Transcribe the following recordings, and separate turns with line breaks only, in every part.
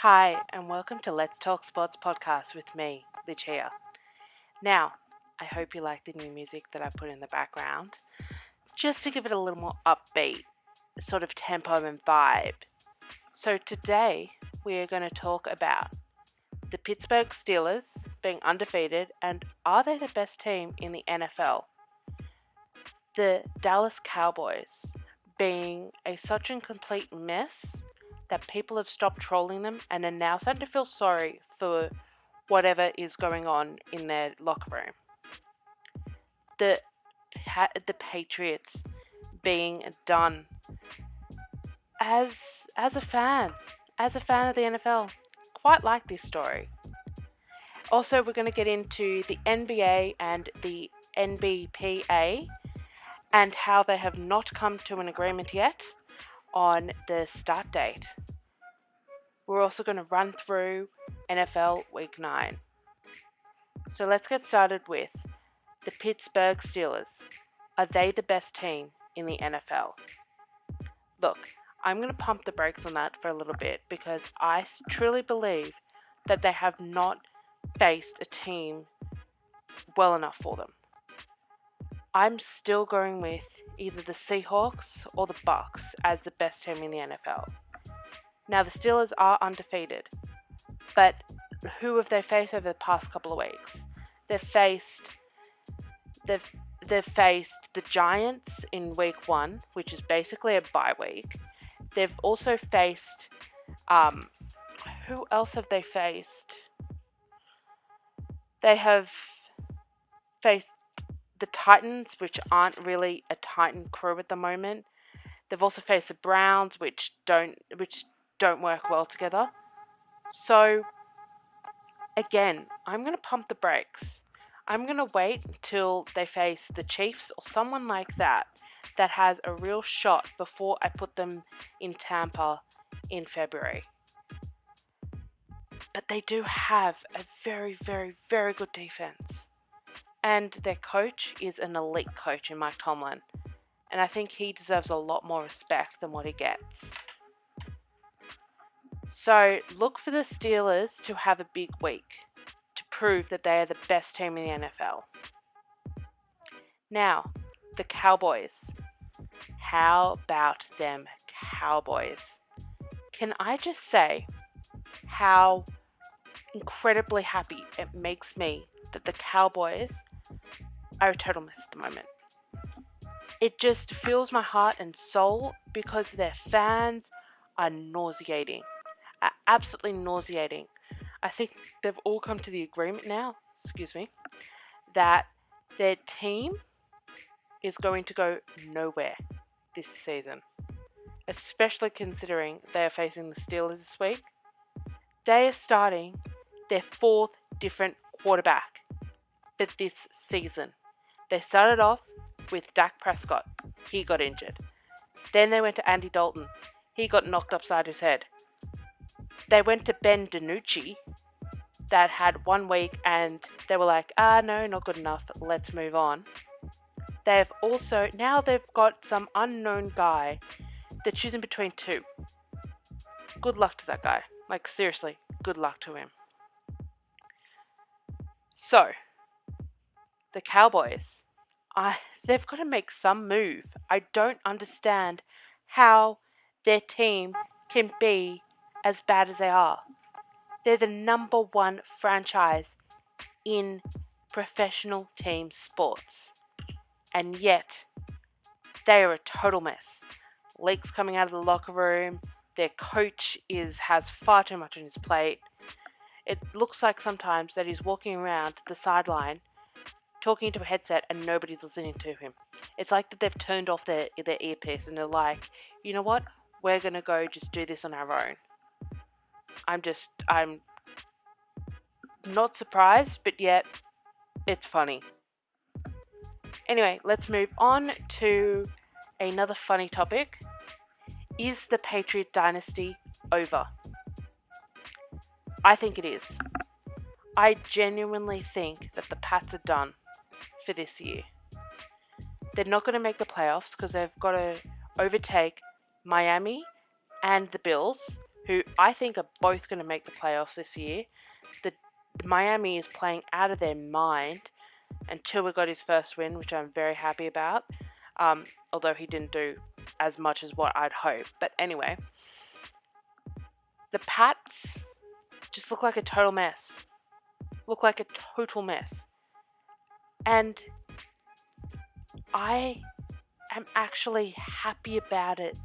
Hi, and welcome to Let's Talk Sports podcast with me, Lichia. Now, I hope you like the new music that I put in the background, just to give it a little more upbeat, sort of tempo and vibe. So today, we are going to talk about the Pittsburgh Steelers being undefeated and are they the best team in the NFL? The Dallas Cowboys being such a complete mess that people have stopped trolling them and are now starting to feel sorry for whatever is going on in their locker room. The Patriots being done. As a fan of the NFL, quite like this story. Also, we're going to get into the NBA and the NBPA and how they have not come to an agreement yet on the start date. We're also going to run through NFL Week 9. So let's get started with the Pittsburgh Steelers. Are they the best team in the NFL? Look, I'm going to pump the brakes on that for a little bit because I truly believe that they have not faced a team well enough for them. I'm still going with either the Seahawks or the Bucks as the best team in the NFL. Now, the Steelers are undefeated, but who have they faced over the past couple of weeks? They've faced the Giants in week 1, which is basically a bye week. They've also faced, who else have they faced? They have faced the Titans, which aren't really a Titan crew at the moment. They've also faced the Browns, which don't work well together. So, again, I'm going to pump the brakes. I'm going to wait until they face the Chiefs or someone like that has a real shot before I put them in Tampa in February. But they do have a very, very, very good defense. And their coach is an elite coach in Mike Tomlin. And I think he deserves a lot more respect than what he gets. So look for the Steelers to have a big week to prove that they are the best team in the NFL. Now, the Cowboys. How about them Cowboys? Can I just say how incredibly happy it makes me that the Cowboys are a total mess at the moment. It just fills my heart and soul because their fans are nauseating. Are absolutely nauseating. I think they've all come to the agreement now, that their team is going to go nowhere this season. Especially considering they are facing the Steelers this week. They are starting their 4th different quarterback for this season. They started off with Dak Prescott. He got injured. Then they went to Andy Dalton. He got knocked upside his head. They went to Ben DiNucci that had 1 week and they were like, no, not good enough. Let's move on. They've got some unknown guy they're choosing between 2. Good luck to that guy. Like, seriously, good luck to him. So, the Cowboys, they've got to make some move. I don't understand how their team can be as bad as they are. They're the number 1 franchise in professional team sports. And yet, they are a total mess. Leaks coming out of the locker room. Their coach has far too much on his plate. It looks like sometimes that he's walking around the sideline talking into a headset and nobody's listening to him. It's like that they've turned off their earpiece and they're like, you know what? We're going to go just do this on our own. I'm not surprised, but yet it's funny. Anyway, let's move on to another funny topic. Is the Patriot dynasty over? I think it is. I genuinely think that the Pats are done for this year. They're not going to make the playoffs because they've got to overtake Miami and the Bills, who I think are both going to make the playoffs this year. The Miami is playing out of their mind, and Tua got his first win, which I'm very happy about, although he didn't do as much as what I'd hope. But anyway, the Pats just look like a total mess. And I am actually happy about it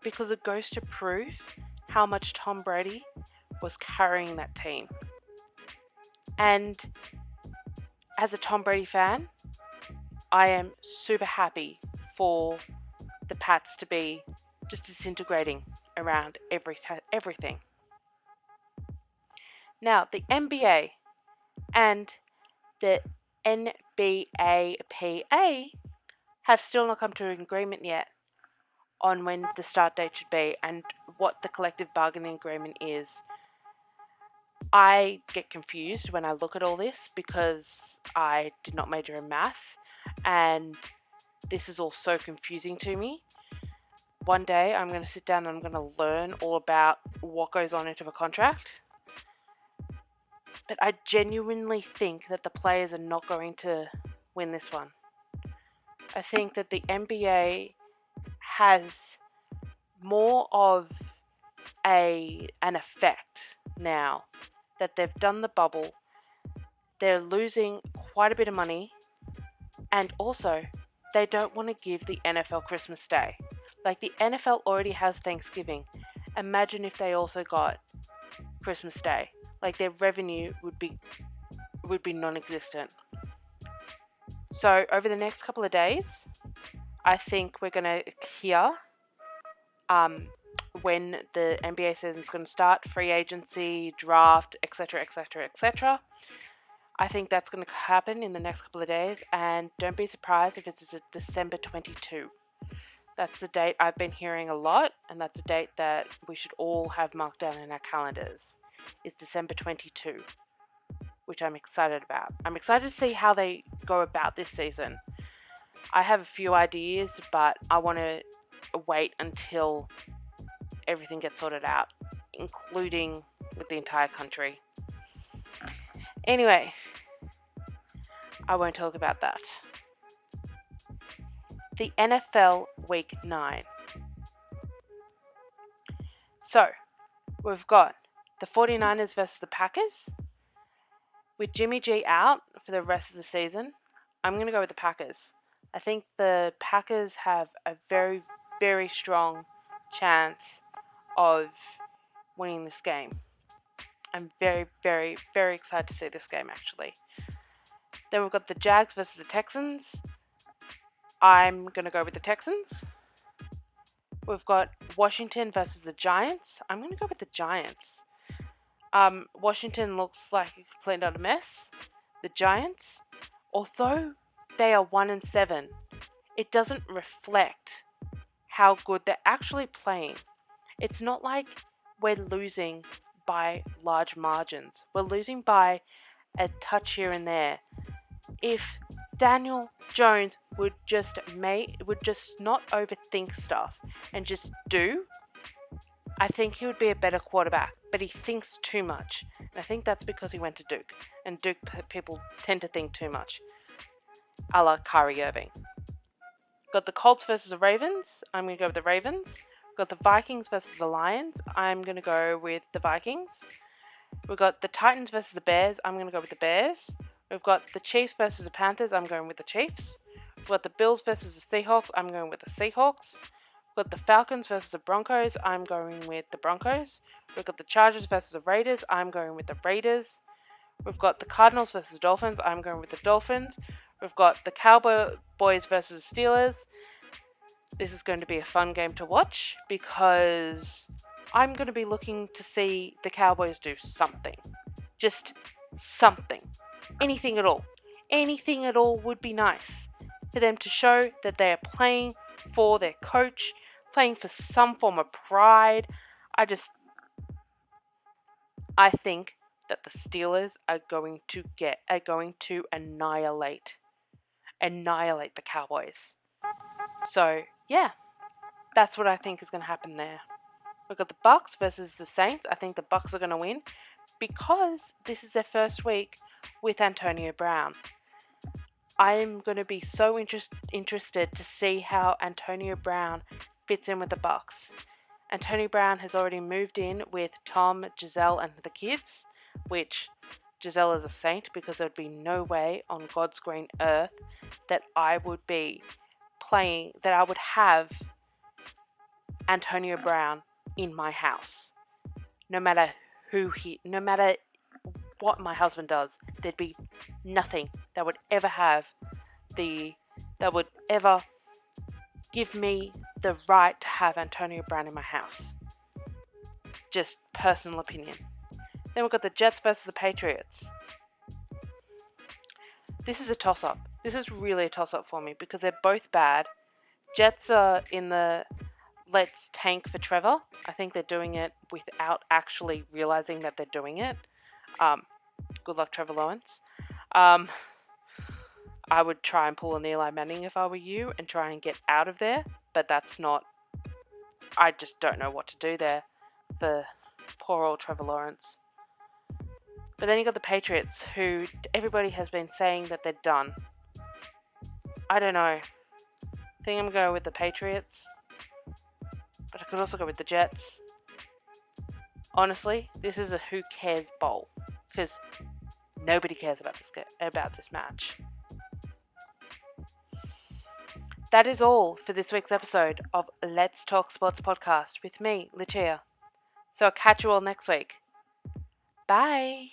because it goes to prove how much Tom Brady was carrying that team. And as a Tom Brady fan, I am super happy for the Pats to be just disintegrating around everything. Now, the NBA and the NBAPA have still not come to an agreement yet on when the start date should be and what the collective bargaining agreement is. I get confused when I look at all this because I did not major in math, and this is all so confusing to me. One day I'm going to sit down and I'm going to learn all about what goes on into a contract. But I genuinely think that the players are not going to win this one. I think that the NBA has more of an effect now that they've done the bubble. They're losing quite a bit of money, and also they don't want to give the NFL Christmas Day. Like, the NFL already has Thanksgiving. Imagine if they also got Christmas Day. Like, their revenue would be non-existent. So over the next couple of days, I think we're going to hear when the NBA season is going to start, free agency, draft, etc. I think that's going to happen in the next couple of days, and don't be surprised if it's December 22. That's the date I've been hearing a lot, and that's a date that we should all have marked down in our calendars, is December 22, which I'm excited about. I'm excited to see how they go about this season. I have a few ideas, but I want to wait until everything gets sorted out, including with the entire country. Anyway, I won't talk about that. The NFL Week 9. So, we've got the 49ers versus the Packers. With Jimmy G out for the rest of the season, I'm going to go with the Packers. I think the Packers have a very, very strong chance of winning this game. I'm very, very, very excited to see this game, actually. Then we've got the Jags versus the Texans. I'm going to go with the Texans. We've got Washington versus the Giants. I'm going to go with the Giants. Washington looks like a complete utter mess. The Giants, although they are 1-7, it doesn't reflect how good they're actually playing. It's not like we're losing by large margins. We're losing by a touch here and there. If Daniel Jones would just not overthink stuff and just do, I think he would be a better quarterback. But he thinks too much. And I think that's because he went to Duke. And Duke people tend to think too much. A la Kyrie Irving. Got the Colts versus the Ravens. I'm going to go with the Ravens. Got the Vikings versus the Lions. I'm going to go with the Vikings. We've got the Titans versus the Bears. I'm going to go with the Bears. We've got the Chiefs versus the Panthers. I'm going with the Chiefs. We've got the Bills versus the Seahawks. I'm going with the Seahawks. We've got the Falcons versus the Broncos. I'm going with the Broncos. We've got the Chargers versus the Raiders. I'm going with the Raiders. We've got the Cardinals versus the Dolphins. I'm going with the Dolphins. We've got the Cowboys versus the Steelers. This is going to be a fun game to watch because I'm going to be looking to see the Cowboys do something. Just something. Anything at all. Anything at all would be nice for them to show that they are playing for their coach, playing for some form of pride. I think that the Steelers are going to annihilate the Cowboys. So, yeah, that's what I think is going to happen there. We've got the Bucks versus the Saints. I think the Bucks are going to win because this is their first week with Antonio Brown. I'm going to be so interested to see how Antonio Brown fits in with the Bucks. Antonio Brown has already moved in with Tom, Giselle, and the kids, which Giselle is a saint because there would be no way on God's green earth that I would have Antonio Brown in my house. No matter what my husband does, there'd be nothing that would ever give me the right to have Antonio Brown in my house. Just personal opinion. Then we've got the Jets versus the Patriots. This is a toss-up. This is really a toss-up for me because they're both bad. Jets are in the let's tank for Trevor. I think they're doing it without actually realizing that they're doing it. Good luck, Trevor Lawrence. I would try and pull an Eli Manning if I were you and try and get out of there, but that's not... I just don't know what to do there for poor old Trevor Lawrence. But then you got the Patriots, who everybody has been saying that they're done. I don't know. I think I'm going to go with the Patriots, but I could also go with the Jets. Honestly, this is a who cares bowl because nobody cares about this match. That is all for this week's episode of Let's Talk Sports Podcast with me, Lucia. So I'll catch you all next week. Bye.